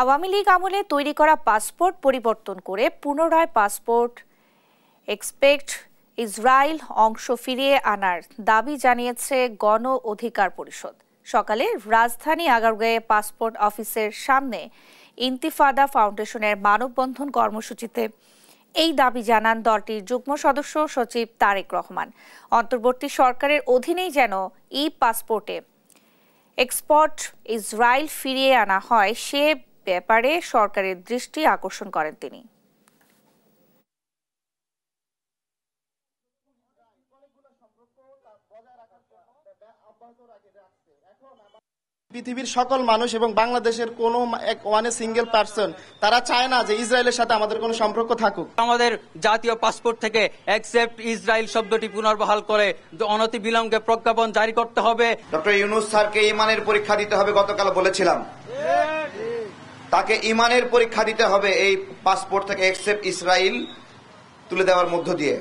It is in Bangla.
আওয়ামী লীগ আমলে তৈরি করা পাসপোর্ট পরিবর্তন করে পুনরায় পাসপোর্ট এক্সপেক্ট ইসরায়েল অংশ ফিরিয়ে আনার দাবি জানিয়েছে গণ অধিকার পরিষদ। সকালে রাজধানী আগারগাঁয়ে পাসপোর্ট অফিসের সামনে ইন্তিফাদা ফাউন্ডেশনের মানববন্ধন কর্মসূচিতে এই দাবি জানান দলটির যুগ্ম সদস্য সচিব তারেক রহমান। অন্তর্বর্তী সরকারের অধীনেই যেন ই পাসপোর্টে এক্সপোর্ট ইসরায়েল ফিরিয়ে আনা হয় সে ব্যাপারে সরকারের দৃষ্টি আকর্ষণ করেন তিনি। পৃথিবীর সকল মানুষ এবং বাংলাদেশের কোনো সিঙ্গেল পার্সন তারা চায় না যে ইসরায়েলের সাথে আমাদের কোনো সম্পর্ক থাকুক। আমাদের জাতীয় পাসপোর্ট থেকে অ্যাকসেপ্ট ইসরায়েল শব্দটি পুনর্বহাল করে অনতি বিলম্বে প্রজ্ঞাপন জারি করতে হবে। ডক্টর ইউনূস স্যারকে ঈমানের পরীক্ষা দিতে হবে, গতকাল বলেছিলাম তাকে ঈমানের পরীক্ষা দিতে হবে এই পাসপোর্ট থেকে অ্যাকসেপ্ট ইসরায়েল তুলে দেওয়ার মধ্য দিয়ে।